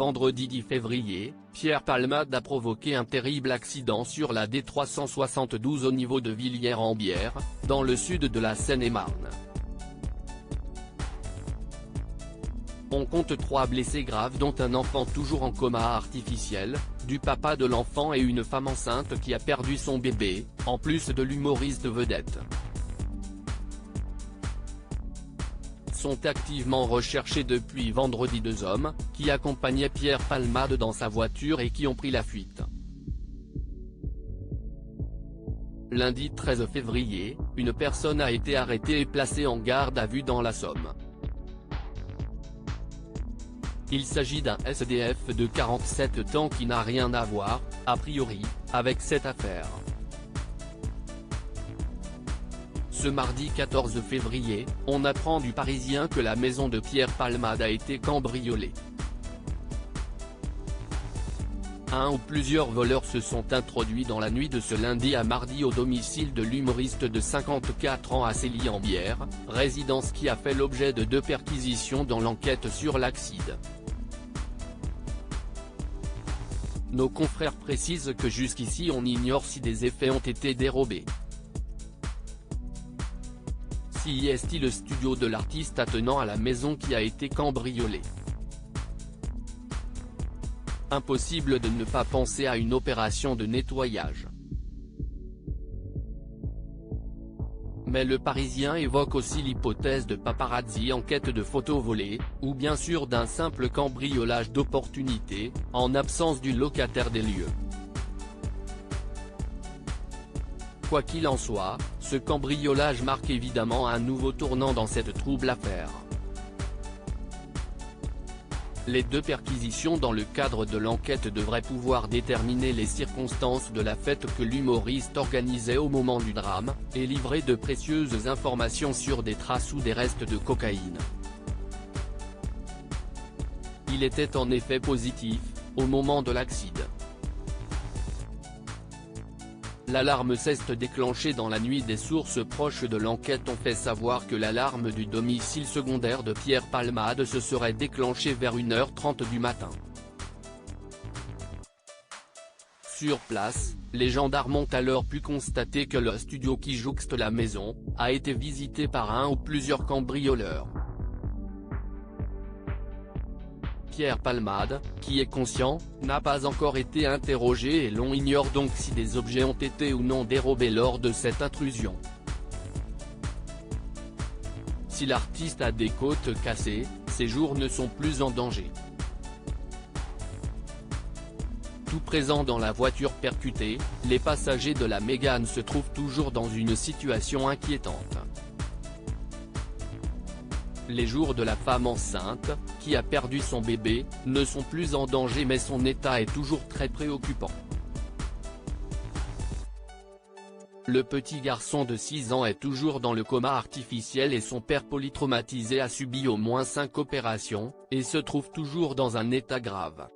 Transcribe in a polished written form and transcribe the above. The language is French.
vendredi 10 février, Pierre Palmade a provoqué un terrible accident sur la D372 au niveau de Villiers-en-Bière, dans le sud de la Seine-et-Marne. On compte 3 blessés graves dont un enfant toujours en coma artificiel, du papa de l'enfant et une femme enceinte qui a perdu son bébé, en plus de l'humoriste vedette. Sont activement recherchés depuis vendredi 2 hommes, qui accompagnaient Pierre Palmade dans sa voiture et qui ont pris la fuite. Lundi 13 février, une personne a été arrêtée et placée en garde à vue dans la Somme. Il s'agit d'un SDF de 47 ans qui n'a rien à voir, a priori, avec cette affaire. Ce mardi 14 février, on apprend du Parisien que la maison de Pierre Palmade a été cambriolée. Un ou plusieurs voleurs se sont introduits dans la nuit de ce lundi à mardi au domicile de l'humoriste de 54 ans à Villiers-en-Bière, résidence qui a fait l'objet de 2 perquisitions dans l'enquête sur l'accident. Nos confrères précisent que jusqu'ici on ignore si des effets ont été dérobés. Si est-il le studio de l'artiste attenant à la maison qui a été cambriolée. Impossible de ne pas penser à une opération de nettoyage. Mais le Parisien évoque aussi l'hypothèse de paparazzi en quête de photos volées, ou bien sûr d'un simple cambriolage d'opportunité, en absence du locataire des lieux. Quoi qu'il en soit, ce cambriolage marque évidemment un nouveau tournant dans cette trouble affaire. Les 2 perquisitions dans le cadre de l'enquête devraient pouvoir déterminer les circonstances de la fête que l'humoriste organisait au moment du drame, et livrer de précieuses informations sur des traces ou des restes de cocaïne. Il était en effet positif, au moment de l'accident. L'alarme s'est déclenchée dans la nuit. Des sources proches de l'enquête ont fait savoir que l'alarme du domicile secondaire de Pierre Palmade se serait déclenchée vers 1h30 du matin. Sur place, les gendarmes ont alors pu constater que le studio qui jouxte la maison a été visité par un ou plusieurs cambrioleurs. Pierre Palmade, qui est conscient, n'a pas encore été interrogé et l'on ignore donc si des objets ont été ou non dérobés lors de cette intrusion. Si l'artiste a des côtes cassées, ses jours ne sont plus en danger. Tout présent dans la voiture percutée, les passagers de la Mégane se trouvent toujours dans une situation inquiétante. Les jours de la femme enceinte, qui a perdu son bébé, ne sont plus en danger mais son état est toujours très préoccupant. Le petit garçon de 6 ans est toujours dans le coma artificiel et son père polytraumatisé a subi au moins 5 opérations, et se trouve toujours dans un état grave.